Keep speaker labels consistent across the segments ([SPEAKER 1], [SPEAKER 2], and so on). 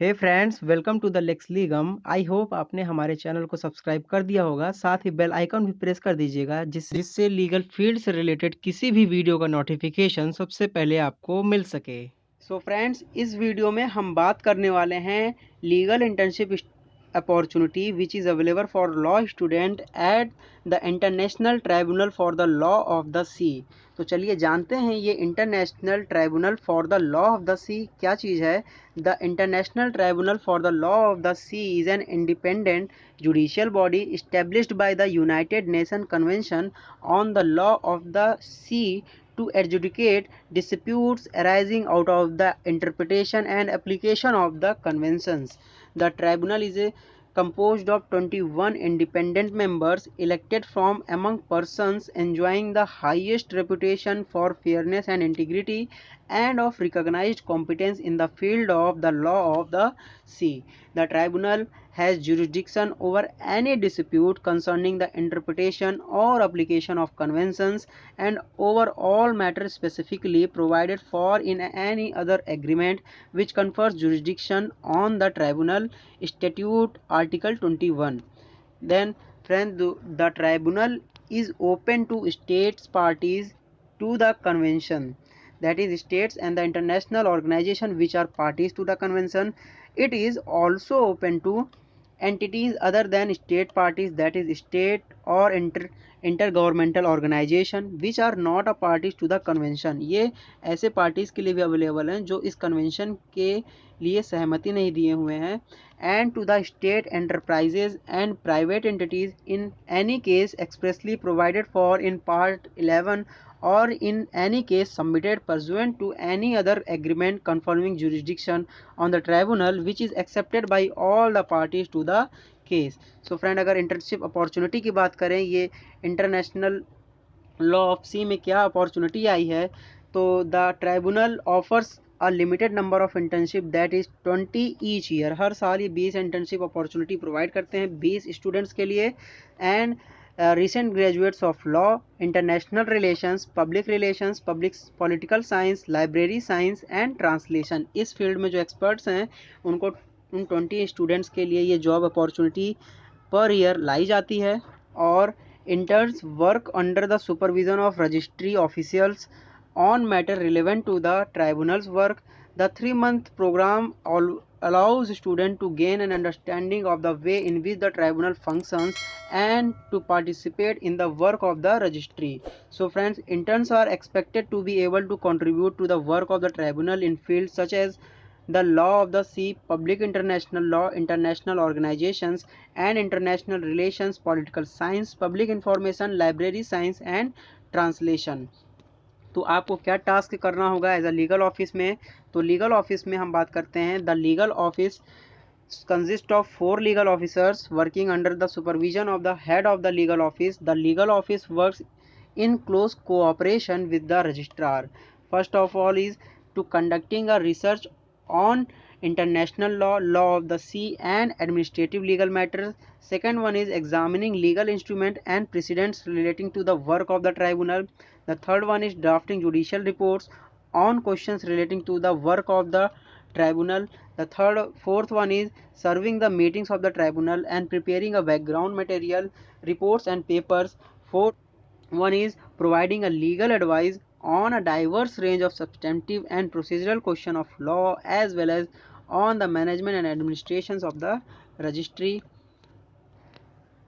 [SPEAKER 1] Hey friends, welcome to the Lex Legum. I hope आपने हमारे channel को subscribe कर दिया होगा। साथ ही बेल आइकन भी प्रेस कर दीजिएगा जिससे लीगल फील्ड से रिलेटेड किसी भी वीडियो का नोटिफिकेशन सबसे पहले आपको मिल सके। सो फ्रेंड्स, इस वीडियो में हम बात करने वाले हैं legal internship opportunity which is available for law student at the international tribunal for the law of the sea. तो चलिए जानते हैं ये international tribunal for the law of the sea क्या चीज़ है। The International Tribunal for the Law of the Sea is an independent judicial body established by the United Nations Convention on the Law of the Sea to adjudicate disputes arising out of the interpretation and application of the conventions. The tribunal is composed of 21 independent members elected from among persons enjoying the highest reputation for fairness and integrity and of recognized competence in the field of the law of the sea. The tribunal has jurisdiction over any dispute concerning the interpretation or application of conventions and over all matters specifically provided for in any other agreement which confers jurisdiction on the tribunal. Statute Article 21. Then, friends, the tribunal is open to states parties to the convention, that is states and the international organization which are parties to the convention. It is also open to entities other than state parties, that is state or intergovernmental organization which are not a parties to the convention. ये ऐसे parties के लिए भी available हैं जो इस convention के लिए सहमति नहीं दिए हुए हैं। and to the state enterprises and private entities in any case expressly provided for in part 11 or in any case submitted pursuant to any other agreement confirming jurisdiction on the tribunal which is accepted by all the parties to the case. So friend, अगर internship opportunity की बात करें, ये international law of सी में क्या opportunity आई है, तो the tribunal offers a limited number of internship that is 20 each year. हर साल ये 20 इंटर्नशिप अपॉर्चुनिटी प्रोवाइड करते हैं 20 स्टूडेंट्स के लिए। And recent graduates of law, international relations, public political science, library science and translation, इस फील्ड में जो एक्सपर्ट्स हैं उनको उन 20 स्टूडेंट्स के लिए ये जॉब अपॉर्चुनिटी पर ईयर लाई जाती है। और interns work under the supervision of registry officials on matter relevant to the tribunal's work. The 3-month program allows students to gain an understanding of the way in which the tribunal functions and to participate in the work of the registry. So friends, interns are expected to be able to contribute to the work of the tribunal in fields such as the law of the sea, public international law, international organizations and international relations, political science, public information, library science and translation. तो आपको क्या task करना होगा as a legal office में, तो legal office में हम बात करते हैं the legal office consist of 4 legal officers working under the supervision of the head of the legal office. The legal office works in close cooperation with the registrar. First of all is to conducting a research on international law, law of the sea and administrative legal matters. Second one is examining legal instrument and precedents relating to the work of the tribunal. The third one is drafting judicial reports on questions relating to the work of the tribunal. The fourth one is serving the meetings of the tribunal and preparing a background material, reports and papers. Fourth one is providing a legal advice on a diverse range of substantive and procedural question of law as well as on the management and administrations of the registry.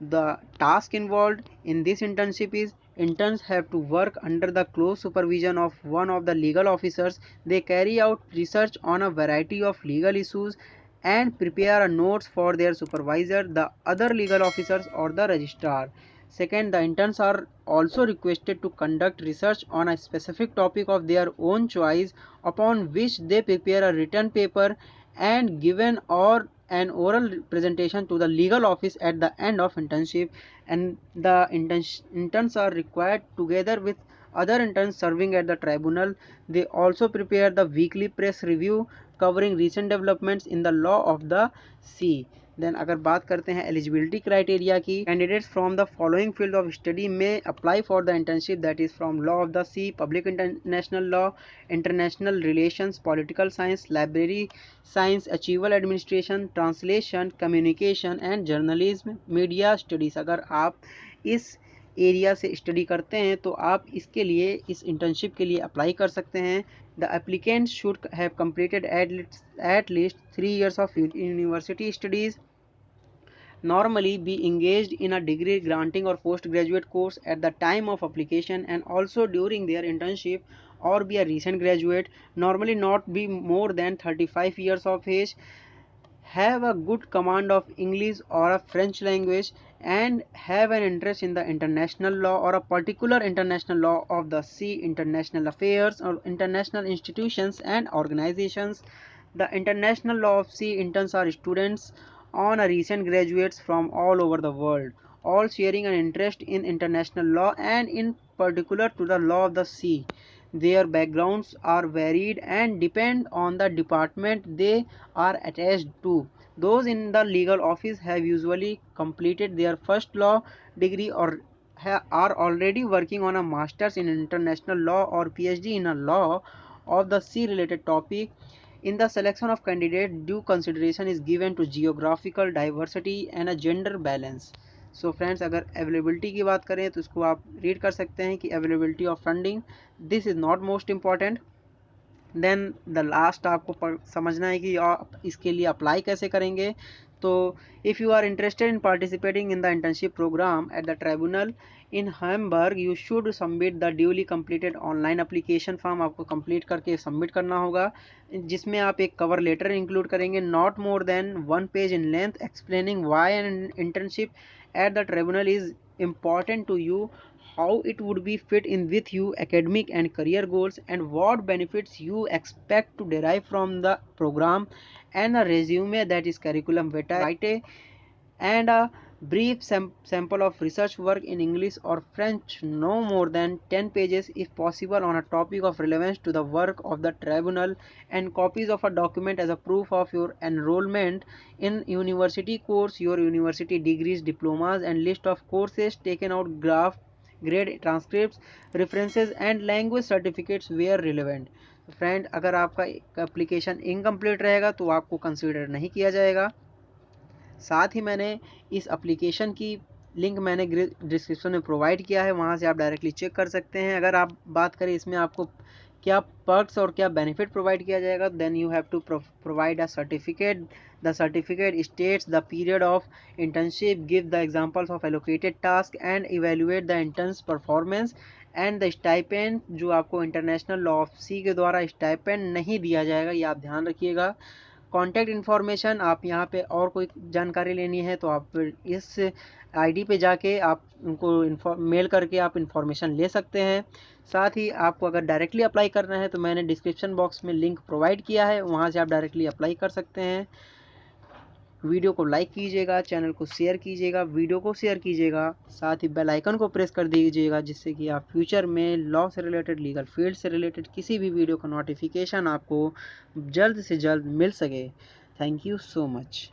[SPEAKER 1] The task involved in this internship is interns have to work under the close supervision of one of the legal officers. They carry out research on a variety of legal issues and prepare a notes for their supervisor, the other legal officers or the registrar. Second, the interns are also requested to conduct research on a specific topic of their own choice upon which they prepare a written paper and given or an oral presentation to the legal office at the end of internship. And the interns are required together with other interns serving at the tribunal. They also prepare the weekly press review covering recent developments in the law of the sea. Then अगर बात करते हैं eligibility criteria की, candidates from the following field of study में apply for the internship, that is from law of the sea, public international law, international relations, political science, library science, archival administration, translation, communication and journalism, media studies. अगर आप इस area से study करते हैं तो आप इसके लिए, इस इंटर्नशिप के लिए अप्लाई कर सकते हैं। The applicant should have completed at least 3 years of university studies, normally be engaged in a degree granting or postgraduate course at the time of application and also during their internship, or be a recent graduate, normally not be more than 35 years of age, have a good command of English or a French language, and have an interest in the international law or a particular international law of the sea, international affairs or international institutions and organizations. The international law of sea interns are students on a recent graduates from all over the world, all sharing an interest in international law and in particular to the law of the sea. Their backgrounds are varied and depend on the department they are attached to. Those in the legal office have usually completed their first law degree or are already working on a master's in international law or PhD in a law of the sea related topic. In the selection of candidates, due consideration is given to geographical diversity and a gender balance. So friends, अगर availability की बात करें तो इसको आप read कर सकते हैं कि availability of funding, this is not most important. Then the last आपको समझना है कि आप इसके लिए अप्लाई कैसे करेंगे। तो if you are interested in participating in the internship programme at the tribunal in Hamburg, you should submit the duly completed online application form. आपको कंप्लीट करके सबमिट करना होगा, जिसमें आप एक कवर लेटर इंक्लूड करेंगे, not more than 1 page in length, explaining why an internship at the tribunal is important to you, how it would be fit in with you academic and career goals, and what benefits you expect to derive from the program, and a resume that is curriculum vitae and a brief sample of research work in English or French, no more than 10 pages if possible, on a topic of relevance to the work of the tribunal, and copies of a document as a proof of your enrollment in university course, your university degrees, diplomas, and list of courses taken out, grade transcripts, references, and language certificates where relevant. Friend, अगर आपका application incomplete रहेगा तो आपको consider नहीं किया जाएगा। साथ ही मैंने इस एप्लीकेशन की लिंक मैंने डिस्क्रिप्शन में प्रोवाइड किया है, वहाँ से आप डायरेक्टली चेक कर सकते हैं। अगर आप बात करें इसमें आपको क्या पर्क्स और क्या बेनिफिट प्रोवाइड किया जाएगा, then you have to provide a certificate. The certificate states the period of internship, give the examples of allocated task and evaluate the interns performance, and the stipend, जो आपको international law of सी के द्वारा stipend नहीं दिया जाएगा, ये आप ध्यान रखिएगा। कॉन्टैक्ट इन्फॉर्मेशन, आप यहाँ पे और कोई जानकारी लेनी है तो आप इस आईडी पे जाके आप उनको मेल करके आप इन्फॉर्मेशन ले सकते हैं। साथ ही आपको अगर डायरेक्टली अप्लाई करना है तो मैंने डिस्क्रिप्शन बॉक्स में लिंक प्रोवाइड किया है, वहाँ से आप डायरेक्टली अप्लाई कर सकते हैं। वीडियो को लाइक कीजिएगा, चैनल को शेयर कीजिएगा, वीडियो को शेयर कीजिएगा, साथ ही बेल आइकन को प्रेस कर दीजिएगा, जिससे कि आप फ्यूचर में लॉ से रिलेटेड, लीगल फील्ड से रिलेटेड किसी भी वीडियो का नोटिफिकेशन आपको जल्द से जल्द मिल सके। Thank you so much.